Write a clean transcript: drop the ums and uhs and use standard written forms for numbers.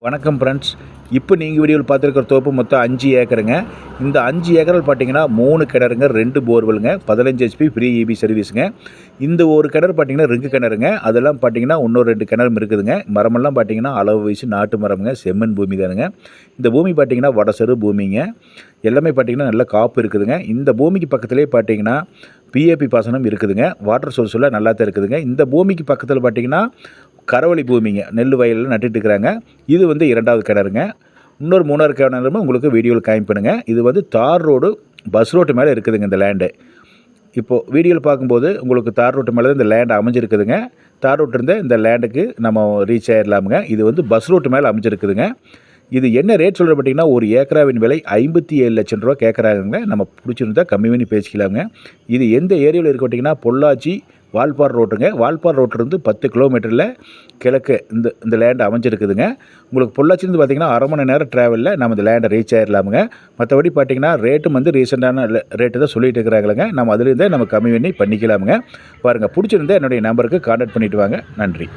வணக்கம் ஃப்ரெண்ட்ஸ். இப்போ நீங்கள் வீடியோவில் பார்த்துருக்கிற தோப்பு மொத்தம் 5 ஏக்கருங்க. இந்த 5 ஏக்கரில் பார்த்தீங்கன்னா 3 கிணறுங்க, 2 போர்வெலுங்க, 15 HP ஃப்ரீ EB சர்வீஸுங்க. இந்த ஒரு கிணறு பார்த்தீங்கன்னா ரிங்கு கிணறுங்க. அதெல்லாம் பார்த்தீங்கன்னா இன்னொரு 2 கிணறும் இருக்குதுங்க. மரமெல்லாம் பார்த்தீங்கன்னா அளவு வயசு நாட்டு மரமுங்க, செம்மண் பூமி தானுங்க. இந்த பூமி பார்த்தீங்கன்னா வடசரு பூமிங்க. எல்லாமே பார்த்தீங்கன்னா நல்ல காப்பு இருக்குதுங்க. இந்த பூமிக்கு பக்கத்துலேயே பார்த்தீங்கன்னா PAP பாசனம் இருக்குதுங்க. வாட்டர் சோர்ஸில் நல்லா தான் இருக்குதுங்க. இந்த பூமிக்கு பக்கத்தில் பார்த்தீங்கன்னா கரவழி பூமிங்க, நெல் வயலில் நட்டுட்டு இருக்கிறாங்க. இது வந்து 2வது கிணறுங்க. இன்னொரு 3வது கிணறுமே உங்களுக்கு வீடியோவில் காமிப்பேனுங்க. இது வந்து தார் ரோடு, பஸ் ரோட்டு மேலே இருக்குதுங்க இந்த லேண்டு. இப்போது வீடியோவில் பார்க்கும்போது உங்களுக்கு தார் ரோட்டு மேலே தான் இந்த லேண்டு அமைஞ்சிருக்குதுங்க. தார் ரோட்டு இருந்த இந்த லேண்டுக்கு நம்ம ரீச் ஆகிடலாமுங்க. இது வந்து பஸ் ரோட்டு மேலே அமைஞ்சிருக்குதுங்க. இது என்ன ரேட் சொல்கிற பார்த்தீங்கன்னா, ஒரு ஏக்கராவின் விலை 57 லட்சம் ரூபா கேட்குறாங்க. நம்ம பிடிச்சிருந்தா கம்மி பண்ணி பேசிக்கலாங்க. இது எந்த ஏரியாவில் இருக்க பார்த்தீங்கன்னா, பொள்ளாச்சி வால்பாறை ரோட்டுங்க. வால்பாறை ரோட்டிலிருந்து 10 கிலோமீட்டரில் கிழக்கு இந்த லேண்டு அமைஞ்சிருக்குதுங்க. உங்களுக்கு பொள்ளாச்சிலேருந்து பார்த்தீங்கன்னா 1/2 மணி நேரம் ட்ராவலில் நம்ம இந்த லேண்டை ரீச் ஆகிடலாமுங்க. மற்றபடி பார்த்தீங்கன்னா ரேட்டும் வந்து ரீசெண்டான ரேட்டு தான் சொல்லிட்டு இருக்கிறாங்களேங்க. நம்ம அதுலேருந்தே நம்ம கம்மி பண்ணி பண்ணிக்கலாமுங்க. பாருங்கள், பிடிச்சிருந்தா என்னுடைய நம்பருக்கு கான்டாக்ட் பண்ணிவிட்டு வாங்க. நன்றி.